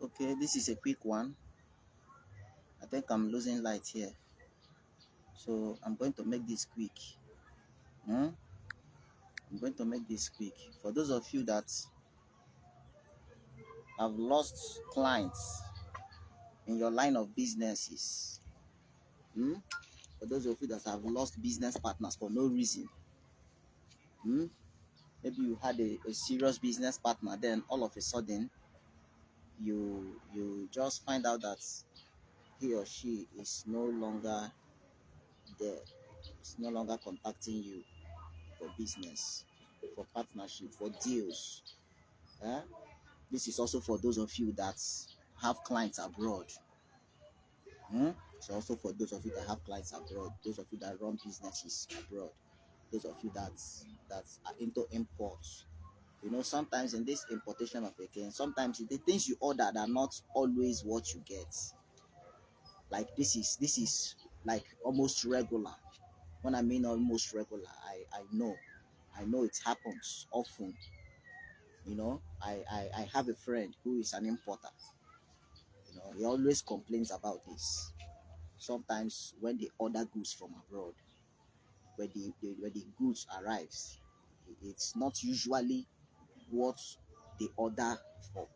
Okay, this is a quick one. I think I'm losing light here. So I'm going to make this quick. Hmm? I'm going to make this quick. For those of you that have lost clients in your line of businesses, hmm? For those of you that have lost business partners for no reason, hmm? Maybe you had a serious business partner, then all of a sudden you just find out that he or she is no longer there, is no longer contacting you for business, for partnership, for deals. Eh? This is also for those of you that have clients abroad. Hmm? It's also for those of you that have clients abroad, those of you that run businesses abroad, those of you that are into imports. You know, sometimes in this importation of a cane, sometimes the things you order are not always what you get. Like this is like almost regular. When I mean almost regular, I know it happens often. You know, I have a friend who is an importer. You know, he always complains about this. Sometimes when they order goods from abroad, when the goods arrives, it's not usually what they order for.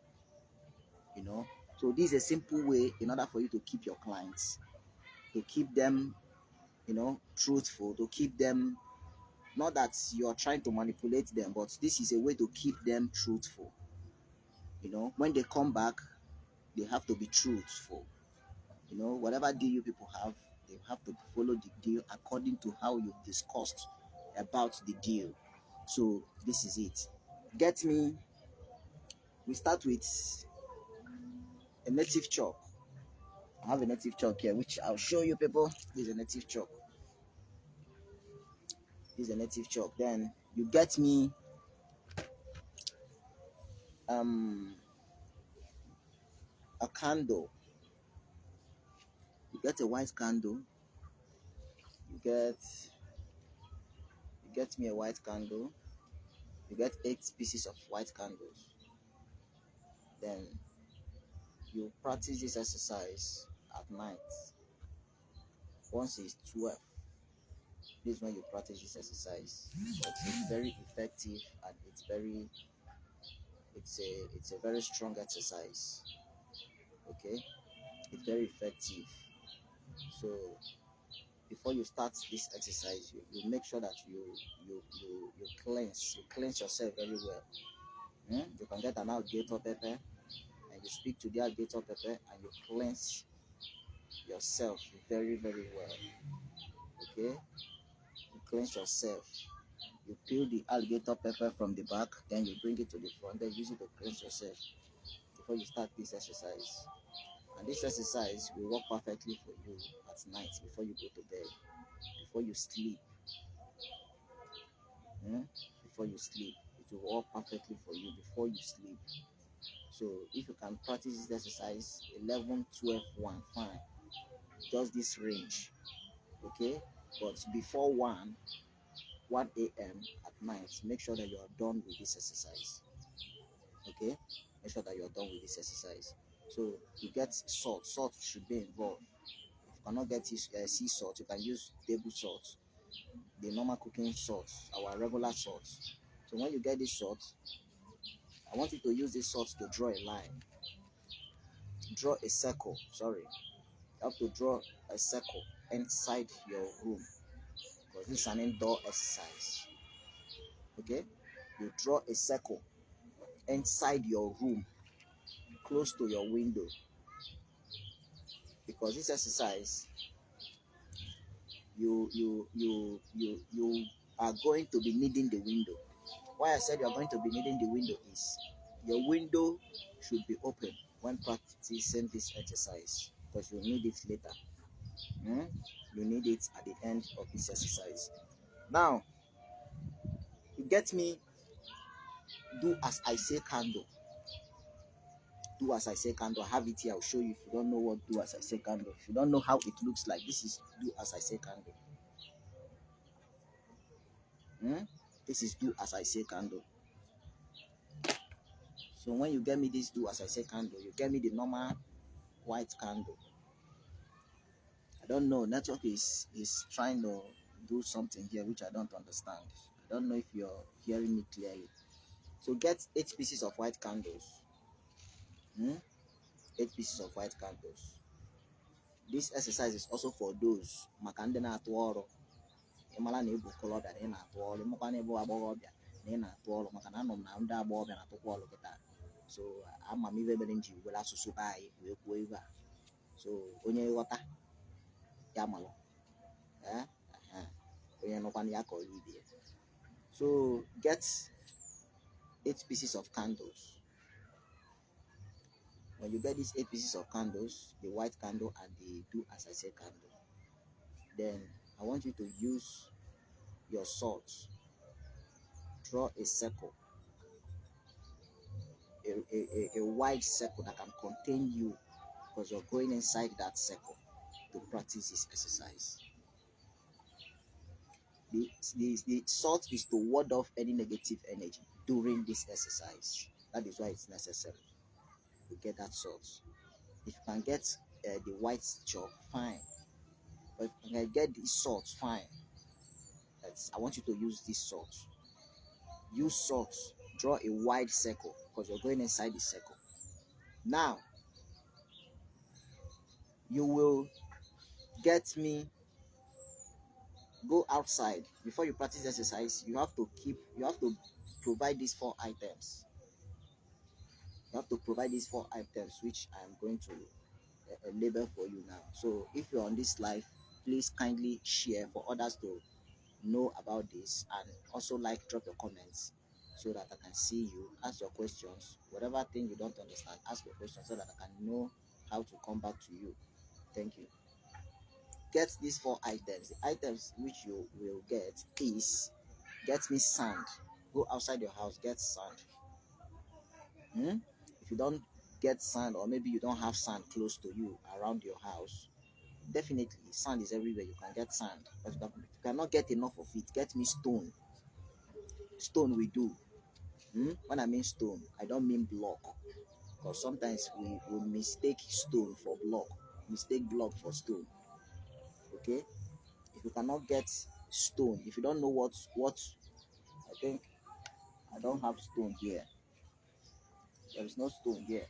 You know, so this is a simple way in order for you to keep your clients, to keep them, you know, truthful, to keep them. Not that you're trying to manipulate them, but this is a way to keep them truthful. You know, when they come back, they have to be truthful. You know, whatever deal you people have, they have to follow the deal according to how you've discussed about the deal. So this is it. Get me? We start with a native chalk. I have a native chalk here, which I'll show you people. This is a native chalk. This is a native chalk. Then you get me um a candle. You get a white candle. You get you get me a white candle. You get 8 pieces of white candles. Then you practice this exercise at night. Once it's 12, this is when you practice this exercise. But it's very effective and it's a very strong exercise. Okay, it's very effective. So before you start this exercise, you make sure that you cleanse yourself very well. You can get an alligator pepper and you speak to the alligator pepper and you cleanse yourself very very well. Okay, you cleanse yourself. You peel the alligator pepper from the back, then you bring it to the front, then use it to cleanse yourself before you start this exercise. And this exercise will work perfectly for you at night before you go to bed, before you sleep. Before you sleep, it will work perfectly for you before you sleep. So if you can practice this exercise 11, 12, 1, fine. Just this range, okay? But before 1 a.m. at night, make sure that you are done with this exercise. Okay, make sure that you're done with this exercise. So you get salt. Salt should be involved. If you cannot get sea salt, you can use table salt, the normal cooking salt, our regular salt. So when you get this salt, I want you to use this salt to draw a line, draw a circle. Sorry, you have to draw a circle inside your room because this is an indoor exercise. Okay, you draw a circle inside your room, close to your window, because this exercise you are going to be needing the window. Why I said you are going to be needing the window is your window should be open when practicing this exercise because you need it later. You need it at the end of this exercise. Now, you get me? Do as I say candle. Do as I say candle. I have it here. I'll show you if you don't know what do as I say candle. If you don't know how it looks like, this is do as I say candle. This is do as I say candle. So when you get me these two, as I say, candle, you get me the normal white candle. I don't know. Network is trying to do something here which I don't understand. I don't know if you're hearing me clearly. So get 8 pieces of white candles. Hmm? 8 pieces of white candles. This exercise is also for those makande na atụ ọrụ. Ịmara na ịbụ okorobịa na ị na-atụ ọrụ, ịmakwa na ịbụ agbọghọbịa na ị na-atụ ọrụ, maka na anọ m na ndị agbọghọbịa na-atụkwa ọrụ kịta. So ama m ibe mere m ji were asụsụ be anyị wee kwuo ibe a. So onye ghọta ya malụ. Onye nọkwana ya ka ọrụ ibe ya. So get 8 pieces of candles. When you get these 8 pieces of candles, the white candle and the do as I say candle, then I want you to use your salt. Draw a circle, a wide circle that can contain you, because you're going inside that circle to practice this exercise. The salt is to ward off any negative energy during this exercise. That is why it's necessary to get that salt. If you can get the white chalk, fine. But if you can get the salt, fine. I want you to use this salt. Use salt. Draw a wide circle, because you're going inside the circle. Now, you will get me. Go outside before you practice exercise. You have to provide these 4 items. You have to provide these 4 items, which I'm going to label for you now. So if you're on this live, please kindly share for others to know about this, and also drop your comments so that I can see you. Ask your questions. Whatever thing you don't understand, ask your questions so that I can know how to come back to you. Thank you. Get these 4 items. The items which you will get is, get me sand. Go outside your house, get sand. If you don't get sand, or maybe you don't have sand close to you around your house, definitely sand is everywhere. You can get sand. But if you cannot get enough of it, get me stone. Stone we do. When I mean stone, I don't mean block, because sometimes we will mistake stone for block, mistake block for stone. Okay, if you cannot get stone, if you don't know what I think I don't have stone here. There is no stone here.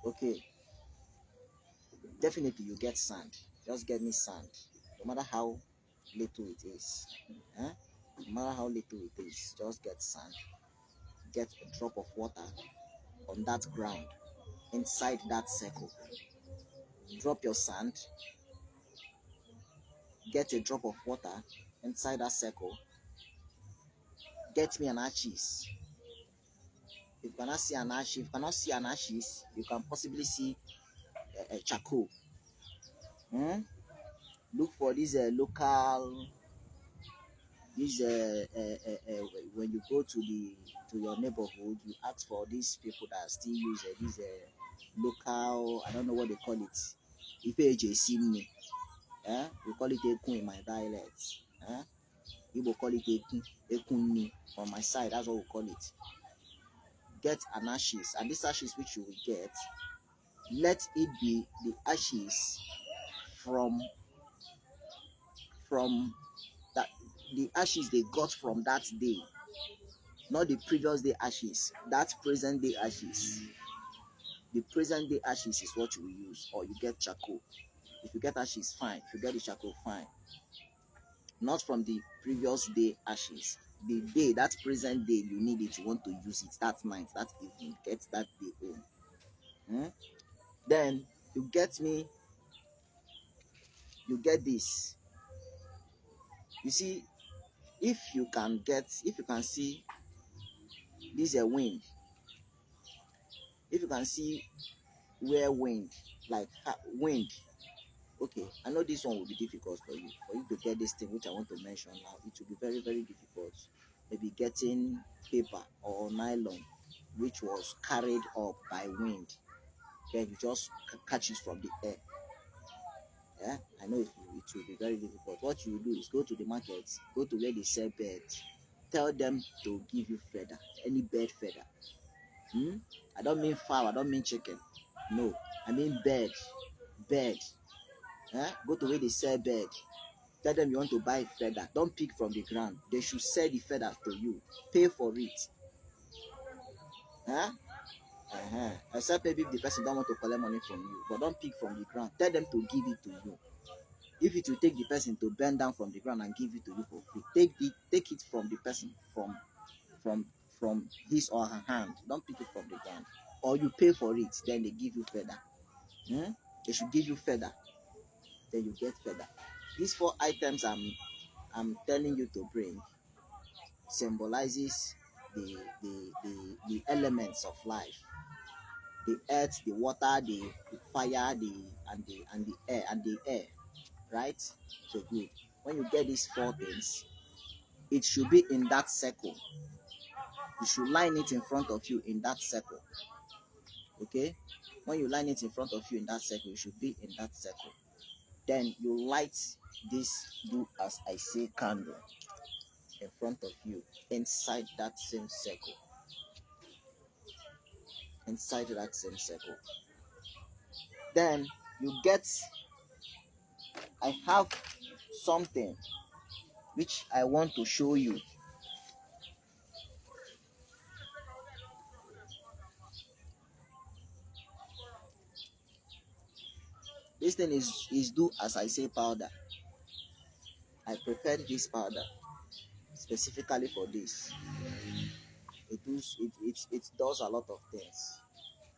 Okay, definitely you get sand. Just get me sand, no matter how little it is. No matter how little it is, just get sand. Get a drop of water on that ground inside that circle. Drop your sand. Get a drop of water inside that circle. Get me an ashes. If you cannot see an ashes, you can possibly see a charcoal. Look for this local. This when you go to your neighborhood, you ask for these people that still use this local. I don't know what they call it. If AJC, we call it ekun in my dialect. People call it ekunni on my side. That's what we call it. Get an ashes, and this ashes which you will get, let it be the ashes from that, the ashes they got from that day, not the previous day ashes. That present day ashes. The present day ashes is what you will use, or you get charcoal. If you get ashes, fine. If you get the charcoal, fine. Not from the previous day ashes. The day, that present day, you need it, you want to use it, that night, that evening, get that day home. Then you get this. You see, if you can see this wind, if you can see where wind, wind. Okay, I know this one will be difficult for you to get this thing which I want to mention now. It will be very, very difficult. Maybe getting paper or nylon which was carried up by wind, then you just catch it from the air. I know it will be very difficult. What you will do is go to the market, go to where they sell birds, tell them to give you feather, any bird feather. Hmm? I don't mean fowl, I don't mean chicken. No, I mean bird. Bird. Go to where they sell bird. Tell them you want to buy feather. Don't pick from the ground. They should sell the feather to you. Pay for it. Huh? Except maybe if the person don't want to collect money from you, but don't pick from the ground. Tell them to give it to you. If it will take the person to bend down from the ground and give it to you for free, take it from the person from from his or her hand. Don't pick it from the ground. Or you pay for it, then they give you feather. Hmm? They should give you feather, then you get feather. These four items I'm telling you to bring symbolizes the elements of life: the earth, the water, the fire, the air and the air. Right? So good. When you get these four things, it should be in that circle. You should line it in front of you in that circle. Okay? When you line it in front of you in that circle, it should be in that circle. Then you light this do as I say candle in front of you inside that same circle. Inside that same circle. Then you get, I have something which I want to show you. This thing is do as I say powder. I prepared this powder specifically for this. It does a lot of things.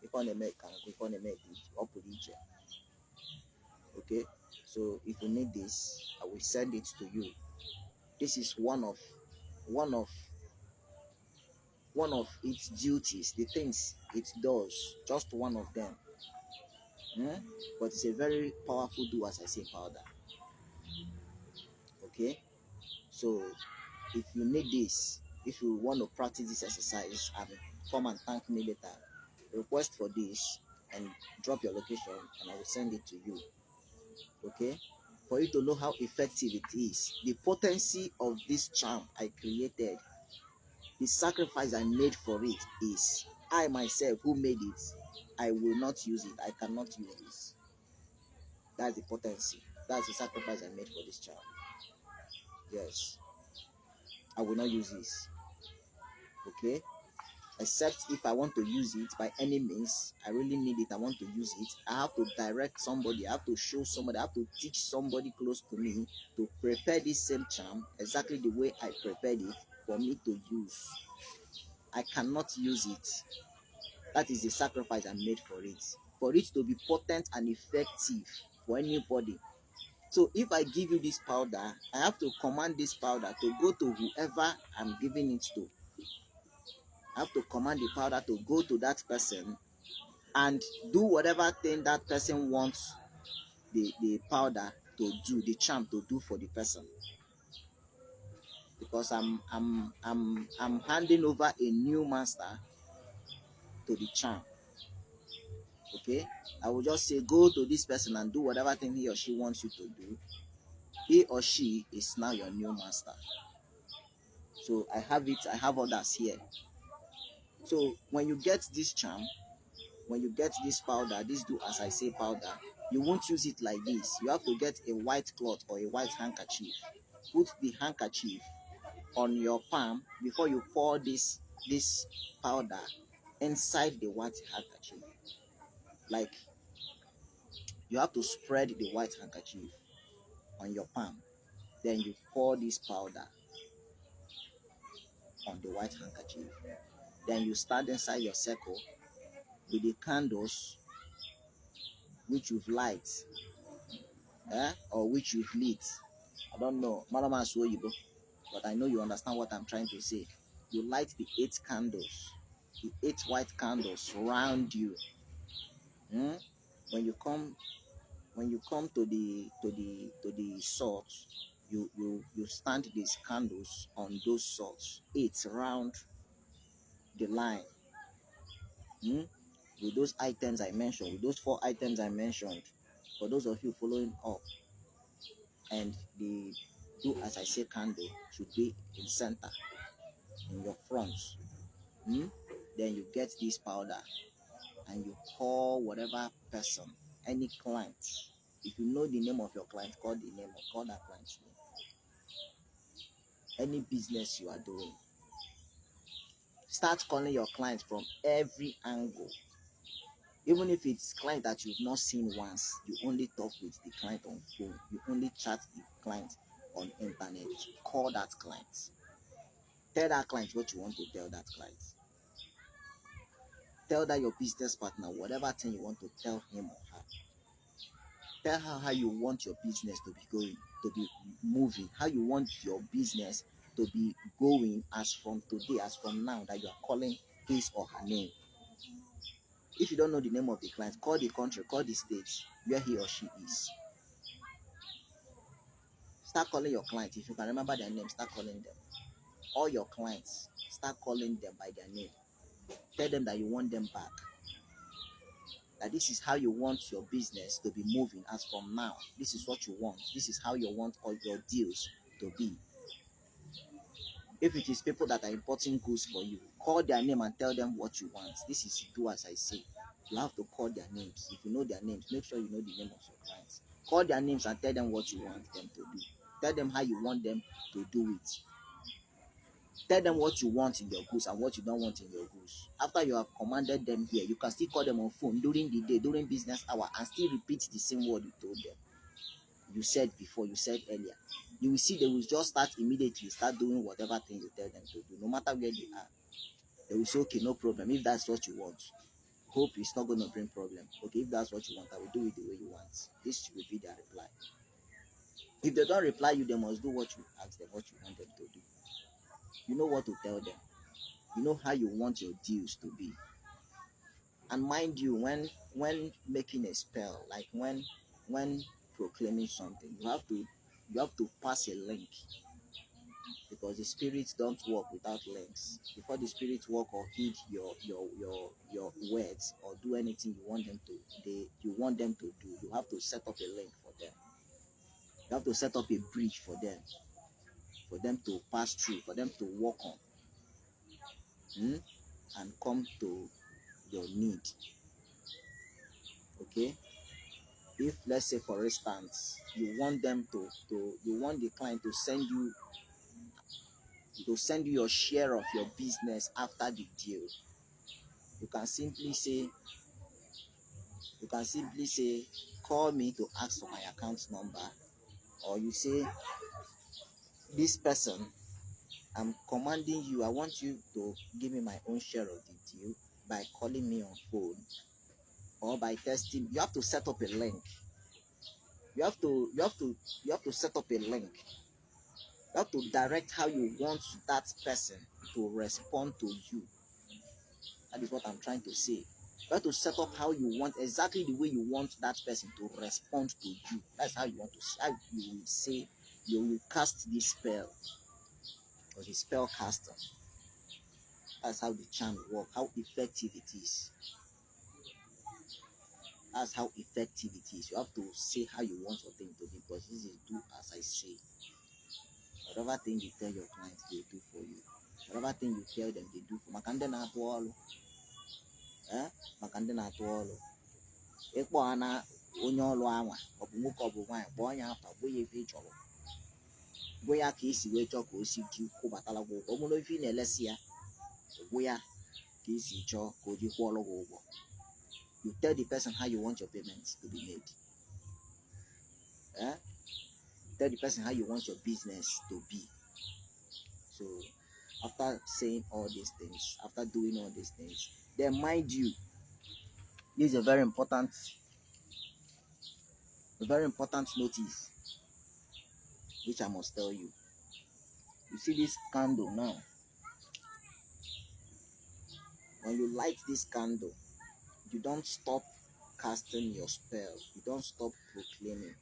If on make okay. So if you need this, I will send it to you. This is one of one of its duties, the things it does, just one of them. But it's a very powerful do as I say powder. Okay, so if you need this, if you want to practice this exercise and come and thank me later, request for this and drop your location and I will send it to you. Okay, for you to know how effective it is, the potency of this charm I created, the sacrifice I made for it is I myself who made it. I will not use it. I cannot use this. That's the potency. That's the sacrifice I made for this child. Yes. I will not use this. Okay? Except if I want to use it by any means, I really need it, I want to use it. I have to direct somebody, I have to show somebody, I have to teach somebody close to me to prepare this same charm exactly the way I prepared it for me to use. I cannot use it. That is the sacrifice I made for it to be potent and effective for anybody. So if I give you this powder, I have to command this powder to go to whoever I'm giving it to. I have to command the powder to go to that person and do whatever thing that person wants the powder to do, the charm to do for the person. Because I'm handing over a new master to the charm. Okay, I will just say go to this person and do whatever thing he or she wants you to do. He or she is now your new master. So I have others here. So when you get this charm, when you get this powder, this do as I say powder, you won't use it like this. You have to get a white cloth or a white handkerchief. Put the handkerchief on your palm before you pour this powder inside the white handkerchief. Like, you have to spread the white handkerchief on your palm. Then you pour this powder on the white handkerchief. Then you stand inside your circle with the candles which you've light, or which you've lit. I don't know, Malama Aswoyibo, but I know you understand what I'm trying to say. You light the 8 candles, the 8 white candles around you. When you come, to the salt, you stand these candles on those salts, 8 round the line. With those items I mentioned, with those 4 items I mentioned, for those of you following up, and the do as I say candle should be in center, in your front. Then you get this powder and you call whatever person, any client. If you know the name of your client, call that client's name. Any business you are doing, start calling your clients from every angle. Even if it's client that you've not seen once, you only talk with the client on phone, you only chat the client on internet. Call that client. Tell that client what you want to tell that client. Tell that your business partner whatever thing you want to tell him or her. Tell her how you want your business to be going, to be moving, how you want your business to be going as from today, as from now that you are calling his or her name. If you don't know the name of the client, call the country, call the state where he or she is. Start calling your clients. If you can remember their name, start calling them. All your clients, start calling them by their name. Tell them that you want them back. That this is how you want your business to be moving as from now. This is what you want. This is how you want all your deals to be. If it is people that are importing goods for you, call their name and tell them what you want. This is do as I say. You have to call their names. If you know their names, make sure you know the name of your clients. Call their names and tell them what you want them to do. Tell them how you want them to do it. Tell them what you want in your goods and what you don't want in your goods. After you have commanded them here, you can still call them on phone during the day, during business hour, and still repeat the same word you told them. You said before, you said earlier. You will see they will just start doing whatever thing you tell them to do, no matter where they are. They will say, okay, no problem. If that's what you want, hope it's not going to bring problem. Okay, if that's what you want, I will do it the way you want. This will be their reply. If they don't reply you, they must do what you ask them, what you want them to do. You know what to tell them. You know how you want your deals to be. And mind you, when making a spell, like when proclaiming something, you have to pass a link, because the spirits don't work without links. Before the spirits work or heed your words or do anything you want them to do, you have to set up a link for them. You have to set up a bridge for them to pass through, for them to walk on, and come to your need. Okay? If, let's say, for instance, you want the client to send you your share of your business after the deal, you can simply say call me to ask for my account number, or you say, this person, I'm commanding you, I want you to give me my own share of the deal by calling me on phone or by texting. You have to set up a link. You have to set up a link. You have to direct how you want that person to respond to you. That is what I'm trying to say. You have to set up how you want, exactly the way you want that person to respond to you. That's how you want to say, how you will say, you will cast this spell, or the spell caster. That's how the charm works, how effective it is. That's how effective it is. You have to say how you want your thing to be, because this is do as I say. Whatever thing you tell your clients, they do for you. Whatever thing you tell them, they do for you. Makande na atụ ọlụ. Maka ndị na-atụ ọlụ. Ịkpọ ha na onye ọlụ anwa, ọ bụ nwoke ọ bụ nwaanyị, kpọọ ya afa, gwa ya ife ị chọrọ. Gwa ya ka esi wee chọọ ka o si ji kwụbatala gị ụgwọ. Ọ bụrụ ife ị na-elesi ya, gwa ya ka esi chọọ ka o ji kwụọlụ gị ụgwọ. You tell the person how you want your payments to be made. Tell the person how you want your business to be. So after saying all these things, after doing all these things, then mind you, this is a very important notice which I must tell you. You see this candle now. When you light this candle, you don't stop casting your spell. You don't stop proclaiming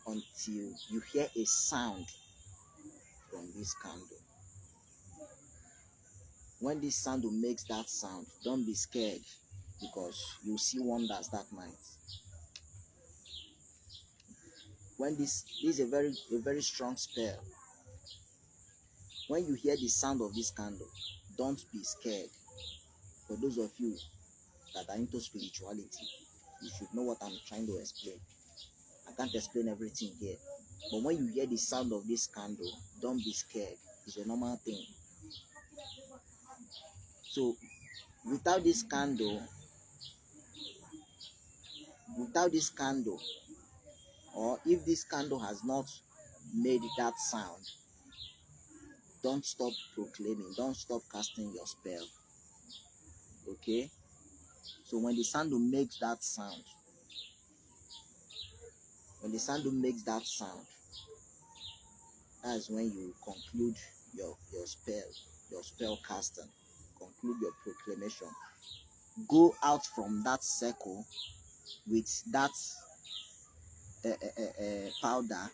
until you hear a sound from this candle. When this candle makes that sound, don't be scared, because you'll see wonders that night. When this is a very strong spell. When you hear the sound of this candle, don't be scared, For those of you that are into spirituality, you should know what I'm trying to explain. I can't explain everything here. But when you hear the sound of this candle, don't be scared. It's a normal thing. So without this candle, or if this candle has not made that sound, don't stop proclaiming, don't stop casting your spell. Okay? So when the candle makes that sound, that's when you conclude your spell casting, conclude your proclamation. Go out from that circle with that powder,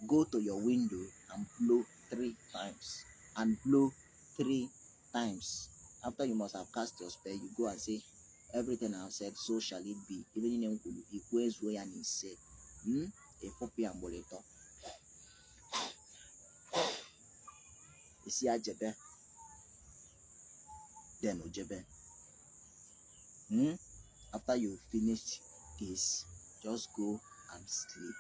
go to your window and blow 3 times. And blow 3 times. After you must have cast your spell, you go and say, everything I have said, so shall it be. Even in equals way and say, a copy and boleto. Isi ajebe, then ojebe. After you finish this, just go and sleep.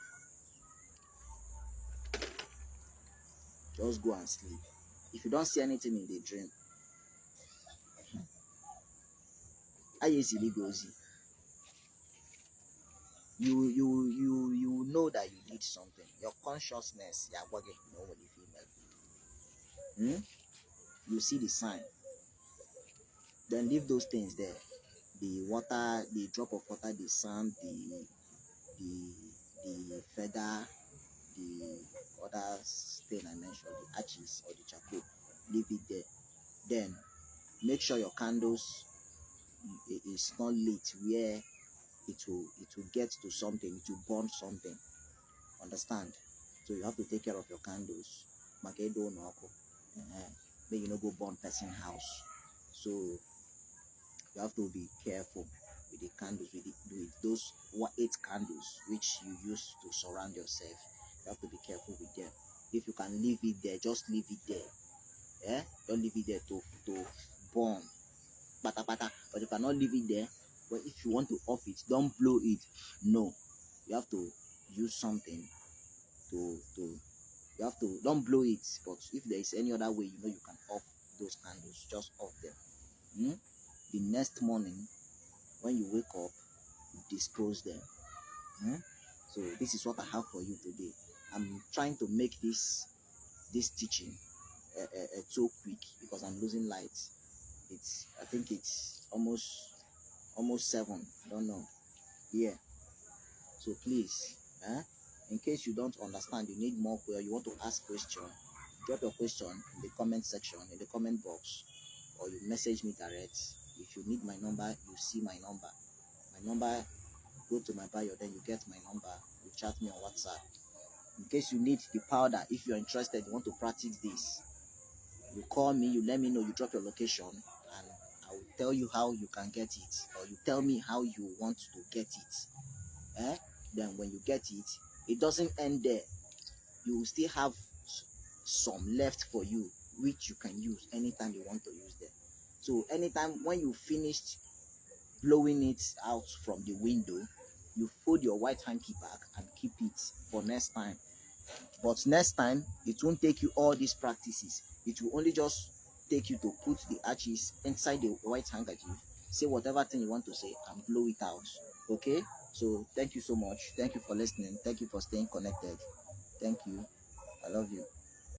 Just go and sleep. If you don't see anything in the dream, you know that you need something. Your consciousness, you see the sign. Then leave those things there. The water, the drop of water, the sand, the feather, the other thing I mentioned, the ashes or the charcoal. Leave it there. Then make sure your candles is not lit where it will get to something, it will burn something. Understand? So you have to take care of your candles. May you not go burn person house. So you have to be careful with the candles, with those 8 candles which you use to surround yourself. You have to be careful with them. If you can leave it there, just leave it there. Don't leave it there to burn. But you cannot leave it there. But if you want to off it, don't blow it. No, you have to use something to you have to, don't blow it. But if there is any other way you can off those candles, just off them. The next morning when you wake up, you dispose them. So this is what I have for you today. I'm trying to make this teaching so quick because I'm losing light. I think it's almost 7. I don't know. Yeah. So please, in case you don't understand, you need more prayer, you want to ask question, drop your question in the comment section, in the comment box, or you message me direct. If you need my number, you see my number. My number, go to my bio, then you get my number. You chat me on WhatsApp. In case you need the powder, if you're interested, you want to practice this, you call me, you let me know, you drop your location, and I will tell you how you can get it, or you tell me how you want to get it. Then when you get it, it doesn't end there. You will still have some left for you, which you can use anytime you want to use them. So anytime when you finished blowing it out from the window, you fold your white hanky back and keep it for next time. But next time, it won't take you all these practices. It will only just take you to put the ashes inside the white handkerchief, say whatever thing you want to say, and blow it out. Okay? So thank you so much. Thank you for listening. Thank you for staying connected. Thank you. I love you.